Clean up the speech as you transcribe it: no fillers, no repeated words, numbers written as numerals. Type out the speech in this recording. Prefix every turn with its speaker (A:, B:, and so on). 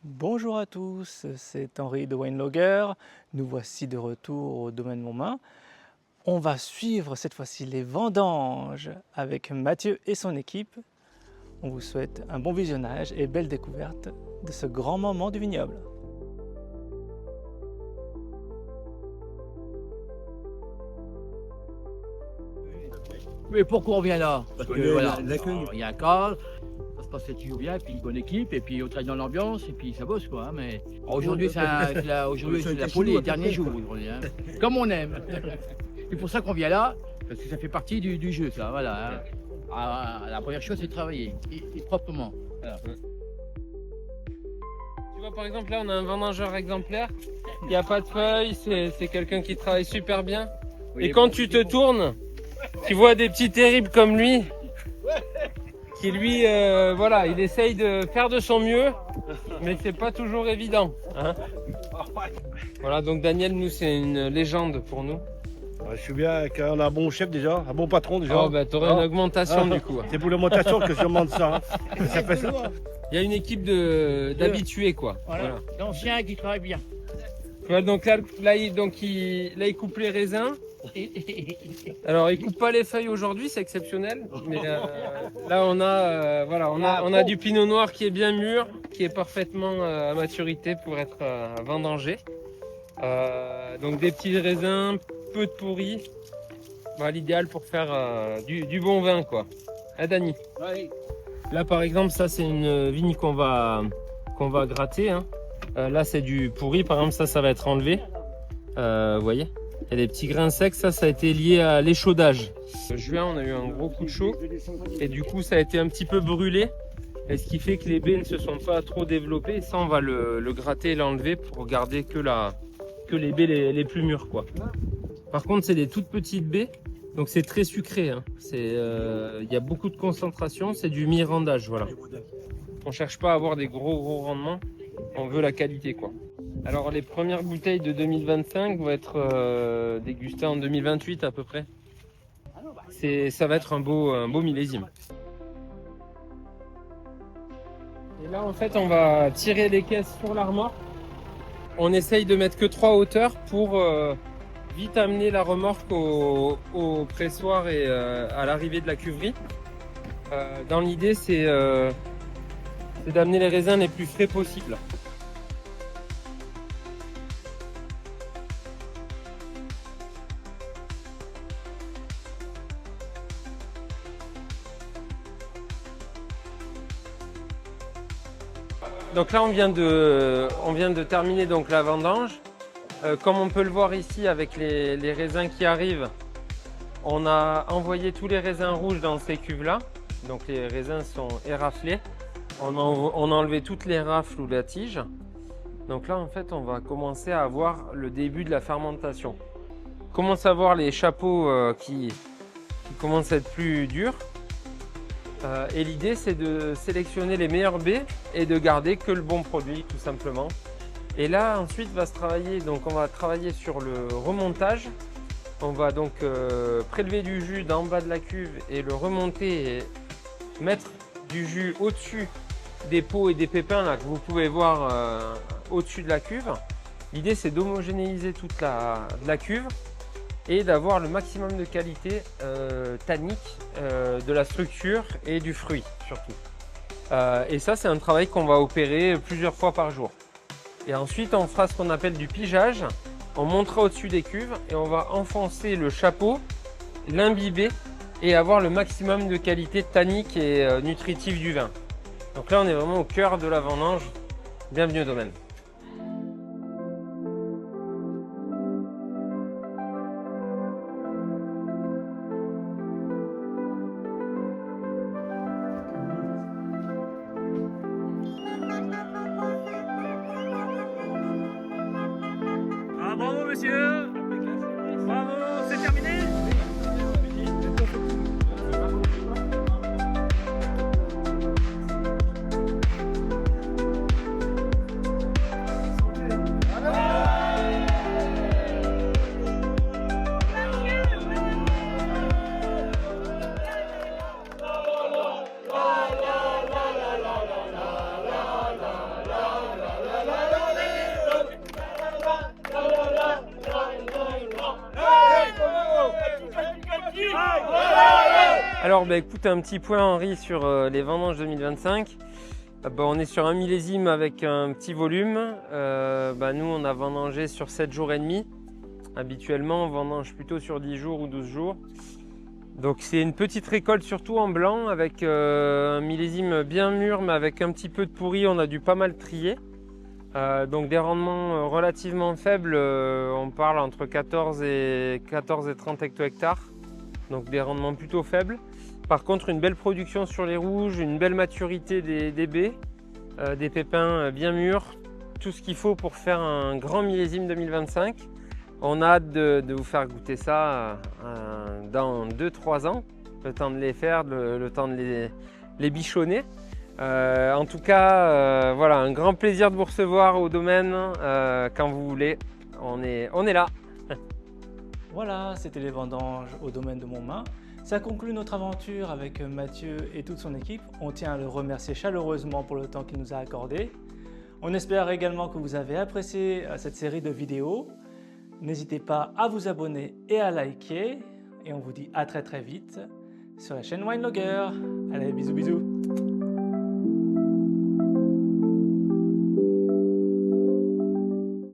A: Bonjour à tous, c'est Henri de Winelogger. Nous voici de retour au domaine Montmain. On va suivre cette fois-ci les vendanges avec Mathieu et son équipe. On vous souhaite un bon visionnage et belle découverte de ce grand moment du vignoble.
B: Mais pourquoi on vient là? Parce que voilà,
C: l'accueil.
B: il y a un cadre, ça se passe toujours bien, et puis une bonne équipe, et puis on travaille dans l'ambiance, et puis ça bosse quoi. Hein, mais aujourd'hui, aujourd'hui, c'est pour les derniers jours, aujourd'hui, hein. Comme on aime. C'est pour ça qu'on vient là, parce que ça fait partie du jeu, ça. Voilà. Hein. La première chose, c'est de travailler, et proprement. Voilà.
D: Tu vois, par exemple, là, on a un vendangeur exemplaire. Il n'y a pas de feuilles, c'est quelqu'un qui travaille super bien.
B: Oui,
D: et quand tu te tournes, tu vois des petits terribles comme lui, qui lui, voilà, il essaye de faire de son mieux, mais c'est pas toujours évident. Hein. Voilà, donc Daniel, nous, c'est une légende pour nous.
C: Je suis bien, on a un bon chef déjà, un bon patron déjà.
D: Oh, bah, t'aurais une augmentation du coup.
C: C'est pour l'augmentation que je demande ça. Hein. Ça fait ça.
D: Il y a une équipe d'habitués, quoi.
B: Voilà. D'anciens qui travaillent bien.
D: Voilà, donc là, il coupe les raisins. Alors, il coupe pas les feuilles aujourd'hui, c'est exceptionnel. Mais là, on a du pinot noir qui est bien mûr, qui est parfaitement à maturité pour être vendangé. Donc des petits raisins, peu de pourris. Bah, l'idéal pour faire du bon vin, quoi. Ah, Dani.
B: Oui.
D: Là, par exemple, ça, c'est une vigne qu'on va gratter. Hein. Là, c'est du pourri. Par exemple, ça va être enlevé. Vous voyez? Il y a des petits grains secs, ça a été lié à l'échaudage. En juin, on a eu un gros coup de chaud et du coup, ça a été un petit peu brûlé. Et ce qui fait que les baies ne se sont pas trop développées. Et ça, on va le gratter et l'enlever pour garder que les baies les plus mûres, quoi. Par contre, c'est des toutes petites baies, donc c'est très sucré. Hein. Il y a beaucoup de concentration, c'est du mirandage, voilà. On cherche pas à avoir des gros rendements, on veut la qualité, quoi. Alors les premières bouteilles de 2025 vont être dégustées en 2028 à peu près. Ça va être un beau millésime. Et là en fait on va tirer les caisses sur la remorque. On essaye de mettre que 3 hauteurs pour vite amener la remorque au pressoir et à l'arrivée de la cuverie. Dans l'idée c'est d'amener les raisins les plus frais possibles. Donc là, on vient de terminer donc la vendange. Comme on peut le voir ici avec les raisins qui arrivent, on a envoyé tous les raisins rouges dans ces cuves-là. Donc les raisins sont éraflés. On a enlevé toutes les rafles ou la tige. Donc là, en fait, on va commencer à avoir le début de la fermentation. On commence à voir les chapeaux qui commencent à être plus durs. Et l'idée, c'est de sélectionner les meilleures baies et de garder que le bon produit, tout simplement. Et là, ensuite, va se travailler. Donc, on va travailler sur le remontage. On va donc prélever du jus d'en bas de la cuve et le remonter et mettre du jus au-dessus des pots et des pépins là que vous pouvez voir au-dessus de la cuve. L'idée, c'est d'homogénéiser toute la cuve et d'avoir le maximum de qualité tannique de la structure et du fruit surtout. Et ça, c'est un travail qu'on va opérer plusieurs fois par jour. Et ensuite, on fera ce qu'on appelle du pigeage. On montera au-dessus des cuves et on va enfoncer le chapeau, l'imbiber et avoir le maximum de qualité tannique et nutritive du vin. Donc là, on est vraiment au cœur de la vendange. Bienvenue au domaine.
A: Ah, bravo monsieur! Bravo, c'est terminé?
D: Alors écoute, un petit point Henri sur les vendanges 2025. On est sur un millésime avec un petit volume. Nous on a vendangé sur 7 jours et demi. Habituellement on vendange plutôt sur 10 jours ou 12 jours. Donc c'est une petite récolte surtout en blanc avec un millésime bien mûr mais avec un petit peu de pourri, on a dû pas mal trier. Donc des rendements relativement faibles, on parle entre 14 et 30 hecto-hectares, donc des rendements plutôt faibles. Par contre une belle production sur les rouges, une belle maturité des baies, des pépins bien mûrs, tout ce qu'il faut pour faire un grand millésime 2025. On a hâte de vous faire goûter ça dans 2-3 ans, le temps de les faire, le temps de les bichonner. En tout cas, voilà, un grand plaisir de vous recevoir au domaine quand vous voulez. On est là.
A: Voilà, c'était les vendanges au domaine de Montmain. Ça conclut notre aventure avec Mathieu et toute son équipe. On tient à le remercier chaleureusement pour le temps qu'il nous a accordé. On espère également que vous avez apprécié cette série de vidéos. N'hésitez pas à vous abonner et à liker. Et on vous dit à très vite sur la chaîne Winelogger. Allez, bisous bisous.